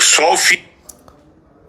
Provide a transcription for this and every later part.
100%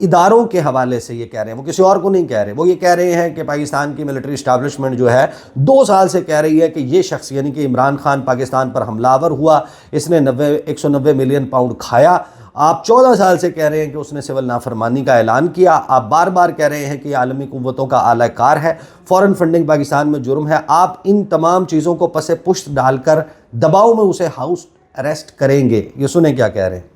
اداروں کے حوالے سے یہ کہہ رہے ہیں, وہ کسی اور کو نہیں کہہ رہے. وہ یہ کہہ رہے ہیں کہ پاکستان کی ملٹری اسٹیبلشمنٹ جو ہے 2 سال سے کہہ رہی ہے کہ یہ شخص یعنی کہ عمران خان پاکستان پر حملہ آور ہوا, اس نے 190 ملین پاؤنڈ کھایا. آپ 14 سال سے کہہ رہے ہیں کہ اس نے سول نافرمانی کا اعلان کیا. آپ بار بار کہہ رہے ہیں کہ یہ عالمی قوتوں کا اعلی کار ہے, فورن فنڈنگ پاکستان میں جرم ہے. آپ ان تمام چیزوں کو پس پشت ڈال کر دباؤ میں اسے ہاؤس اریسٹ کریں گے. یہ سنیں کیا کہہ رہے ہیں.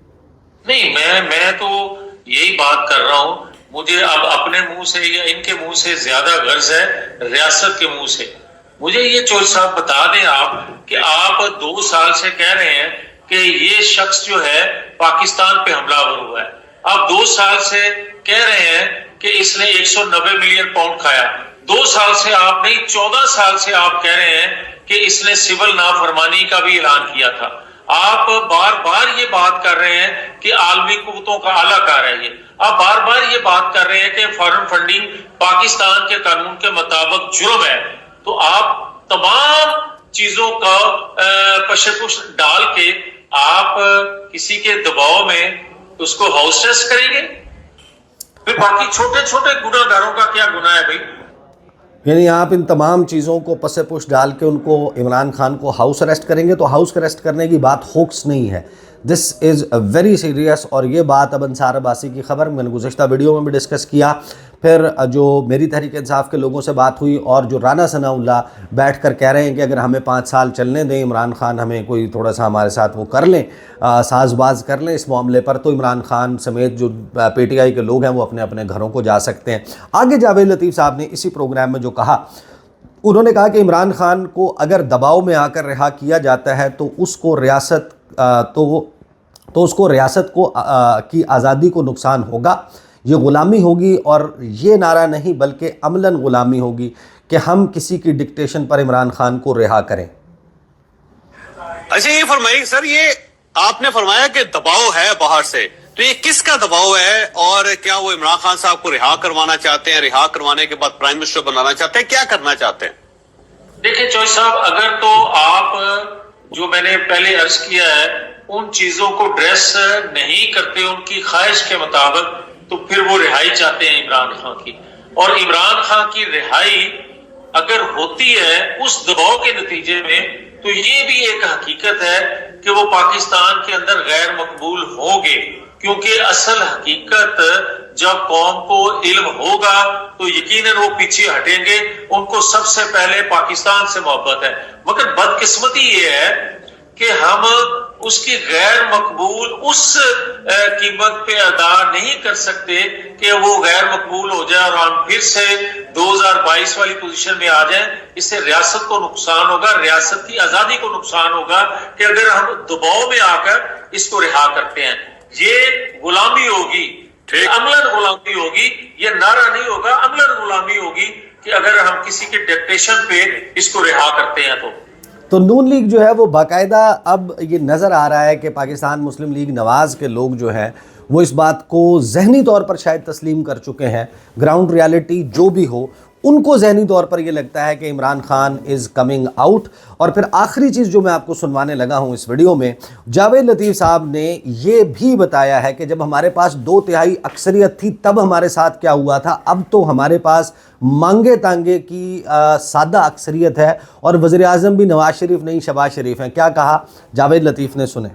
نہیں, میں تو یہی بات کر رہا ہوں. مجھے اب اپنے منہ سے یا ان کے منہ سے زیادہ غرض ہے ریاست کے منہ سے. مجھے یہ چوہدری صاحب بتا دیں آپ کہ آپ 2 سال سے کہہ رہے ہیں کہ یہ شخص جو ہے پاکستان پہ حملہ آور ہوا ہے. آپ 2 سال سے کہہ رہے ہیں کہ اس نے 190 ملین پاؤنڈ کھایا. 2 سال سے آپ نہیں, 14 سال سے آپ کہہ رہے ہیں کہ اس نے سول نافرمانی کا بھی اعلان کیا تھا. آپ بار بار یہ بات کر رہے ہیں کہ عالمی قوتوں کا اعلیٰ کار ہے یہ. آپ بار بار یہ بات کر رہے ہیں کہ فارن فنڈنگ پاکستان کے قانون کے مطابق جرم ہے. تو آپ تمام چیزوں کا پش ڈال کے آپ کسی کے دباؤ میں اس کو ہاؤس اریسٹ کریں گے. پھر باقی چھوٹے چھوٹے گناہ گاروں کا کیا گناہ ہے بھائی؟ یعنی آپ ان تمام چیزوں کو پس پش ڈال کے ان کو عمران خان کو ہاؤس اریسٹ کریں گے. تو ہاؤس اریسٹ کرنے کی بات ہوکس نہیں ہے, دس از ویری سیریس. اور یہ بات اب انصار عباسی کی خبر میں نے گزشتہ ویڈیو میں بھی ڈسکس کیا. پھر جو میری تحریک انصاف کے لوگوں سے بات ہوئی اور جو رانا ثناء اللہ بیٹھ کر کہہ رہے ہیں کہ اگر ہمیں 5 سال چلنے دیں, عمران خان ہمیں کوئی تھوڑا سا ہمارے ساتھ وہ کر لیں, ساز باز کر لیں اس معاملے پر, تو عمران خان سمیت جو پی ٹی آئی کے لوگ ہیں وہ اپنے اپنے گھروں کو جا سکتے ہیں. آگے جاوید لطیف صاحب نے اسی پروگرام میں جو کہا, انہوں نے کہا کہ عمران خان کو اگر دباؤ میں آ کر رہا کیا جاتا ہے تو اس کو ریاست کی آزادی کو نقصان ہوگا, یہ غلامی ہوگی. اور یہ نعرہ نہیں بلکہ عملاً غلامی ہوگی کہ ہم کسی کی ڈکٹیشن پر عمران خان کو رہا کریں. اچھا یہ فرمائیے سر, یہ آپ نے فرمایا کہ دباؤ ہے باہر سے, تو یہ کس کا دباؤ ہے اور کیا وہ عمران خان صاحب کو رہا کروانا چاہتے ہیں, رہا کروانے کے بعد پرائم منسٹر بنانا چاہتے ہیں, کیا کرنا چاہتے ہیں؟ دیکھیں چوہدری صاحب, اگر تو آپ جو میں نے پہلے عرض کیا ہے ان چیزوں کو ڈریس نہیں کرتے ان کی خواہش کے مطابق, تو پھر وہ رہائی چاہتے ہیں عمران خان کی. اور عمران خان کی رہائی اگر ہوتی ہے اس دباؤ کے نتیجے میں, تو یہ بھی ایک حقیقت ہے کہ وہ پاکستان کے اندر غیر مقبول ہوں گے. کیونکہ اصل حقیقت جب قوم کو علم ہوگا تو یقیناً وہ پیچھے ہٹیں گے. ان کو سب سے پہلے پاکستان سے محبت ہے. مگر بدقسمتی یہ ہے کہ ہم اس کی غیر مقبول اس قیمت پہ ادا نہیں کر سکتے کہ وہ غیر مقبول ہو جائے اور ہم پھر سے 2022 والی پوزیشن میں آ جائیں. اس سے ریاست کو نقصان ہوگا, ریاست کی آزادی کو نقصان ہوگا کہ اگر ہم دباؤ میں آ کر اس کو رہا کرتے ہیں. یہ غلامی ہوگی, عملاً غلامی ہوگی. یہ نعرہ نہیں ہوگا, عملاً غلامی ہوگی کہ اگر ہم کسی کے ڈکٹیشن پہ اس کو رہا کرتے ہیں. تو نون لیگ جو ہے وہ باقاعدہ اب یہ نظر آ رہا ہے کہ پاکستان مسلم لیگ نواز کے لوگ جو ہیں وہ اس بات کو ذہنی طور پر شاید تسلیم کر چکے ہیں. گراؤنڈ ریالٹی جو بھی ہو, ان کو ذہنی طور پر یہ لگتا ہے کہ Imran Khan is coming out. اور پھر آخری چیز جو میں آپ کو سنوانے لگا ہوں اس ویڈیو میں, جاوید لطیف صاحب نے یہ بھی بتایا ہے کہ جب ہمارے پاس 2/3 اکثریت تھی تب ہمارے ساتھ کیا ہوا تھا, اب تو ہمارے پاس مانگے تانگے کی سادہ اکثریت ہے اور وزیر اعظم بھی نواز شریف نہیں شہباز شریف ہیں. کیا کہا جاوید لطیف نے, سنیں.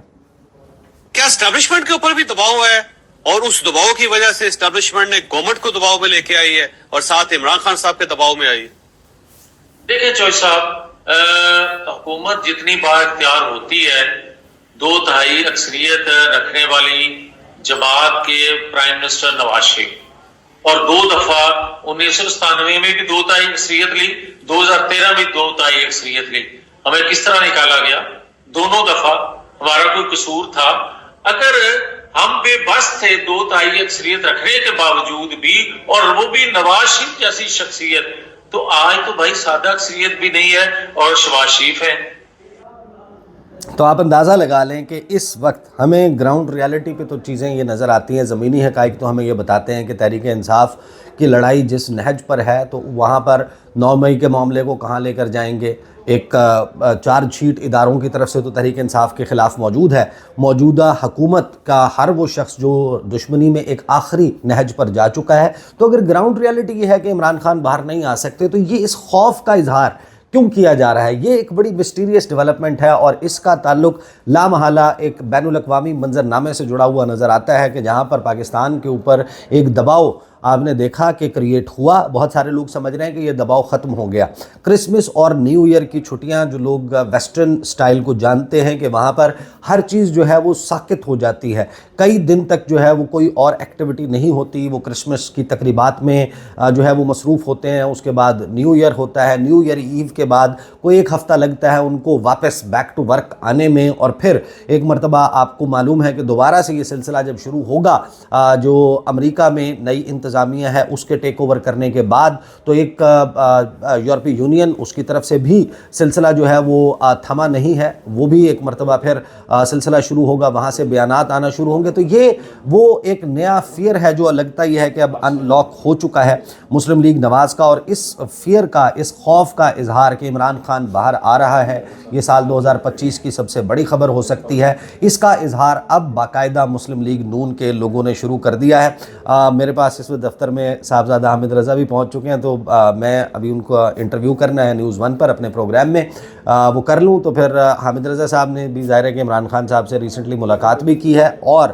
کیا اسٹیبلشمنٹ کے اوپر بھی دباؤ ہے اور اس دباؤ کی وجہ سے اسٹیبلشمنٹ نے گورنمنٹ کو دباؤ میں لے کے آئی ہے اور ساتھ عمران خان صاحب کے دباؤ میں آئی ہے؟ دیکھیں چوہدری صاحب, حکومت جتنی بار اختیار ہوتی ہے 2/3 اکثریت رکھنے والی جماعت کے پرائم منسٹر نواز شریف اور 2 دفعہ 1997 میں بھی 2/3 اکثریت لی, 2013 میں 2/3 اکثریت لی. ہمیں کس طرح نکالا گیا؟ دونوں دفعہ ہمارا کوئی قصور تھا؟ اگر ہم بے بس تھے 2/3 اکثریت رکھنے کے باوجود بھی, اور وہ بھی نواز شریف جیسی شخصیت, تو آج تو بھائی سادہ اکثریت بھی نہیں ہے اور شہباز شریف ہے. تو آپ اندازہ لگا لیں کہ اس وقت ہمیں گراؤنڈ ریالٹی پہ تو چیزیں یہ نظر آتی ہیں، زمینی حقائق تو ہمیں یہ بتاتے ہیں کہ تحریک انصاف کی لڑائی جس نہج پر ہے تو وہاں پر 9 مئی کے معاملے کو کہاں لے کر جائیں گے. ایک چارج شیٹ اداروں کی طرف سے تو تحریک انصاف کے خلاف موجود ہے. موجودہ حکومت کا ہر وہ شخص جو دشمنی میں ایک آخری نہج پر جا چکا ہے. تو اگر گراؤنڈ ریالٹی یہ ہے کہ عمران خان باہر نہیں آ سکتے تو یہ اس خوف کا اظہار کیوں کیا جا رہا ہے؟ یہ ایک بڑی مسٹیریس ڈیولپمنٹ ہے اور اس کا تعلق لامحالہ ایک بین الاقوامی منظرنامے سے جڑا ہوا نظر آتا ہے کہ جہاں پر پاکستان کے اوپر ایک دباؤ آپ نے دیکھا کہ کریٹ ہوا. بہت سارے لوگ سمجھ رہے ہیں کہ یہ دباؤ ختم ہو گیا. کرسمس اور نیو ایئر کی چھٹیاں جو لوگ ویسٹرن سٹائل کو جانتے ہیں کہ وہاں پر ہر چیز جو ہے وہ ساکت ہو جاتی ہے، کئی دن تک جو ہے وہ کوئی اور ایکٹیویٹی نہیں ہوتی. وہ کرسمس کی تقریبات میں جو ہے وہ مصروف ہوتے ہیں. اس کے بعد نیو ایئر ہوتا ہے، نیو ایئر ایو کے بعد کوئی ایک ہفتہ لگتا ہے ان کو واپس بیک ٹو ورک آنے میں، اور پھر ایک مرتبہ آپ کو معلوم ہے کہ دوبارہ سے یہ سلسلہ جب شروع ہوگا جو امریکہ میں نئی انتظامیہ ہے اس کے ٹیک اوور کرنے کے بعد، تو ایک یورپی یونین اس کی طرف سے بھی سلسلہ جو ہے وہ تھما نہیں ہے. وہ بھی ایک مرتبہ پھر سلسلہ شروع ہوگا، وہاں سے بیانات آنا شروع ہوں گے. تو یہ وہ ایک نیا فیئر ہے جو لگتا یہ ہے کہ اب ان لاک ہو چکا ہے مسلم لیگ نواز کا. اور اس فیئر کا، اس خوف کا اظہار کہ عمران خان باہر آ رہا ہے، یہ سال 2025 کی سب سے بڑی خبر ہو سکتی ہے. اس کا اظہار اب باقاعدہ مسلم لیگ نون کے لوگوں نے شروع کر دیا ہے. میرے پاس اس دفتر میں صاحبزادہ حامد رضا بھی پہنچ چکے ہیں، تو میں ابھی ان کو انٹرویو کرنا ہے نیوز 1 پر اپنے پروگرام میں، وہ کر لوں. تو پھر حامد رضا صاحب نے بھی ظاہر ہے کہ عمران خان صاحب سے ریسنٹلی ملاقات بھی کی ہے اور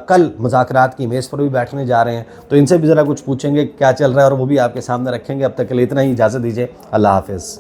کل مذاکرات کی میز پر بھی بیٹھنے جا رہے ہیں. تو ان سے بھی ذرا کچھ پوچھیں گے کیا چل رہا ہے اور وہ بھی آپ کے سامنے رکھیں گے. اب تک کے لیے اتنا ہی، اجازت دیجیے. اللہ حافظ.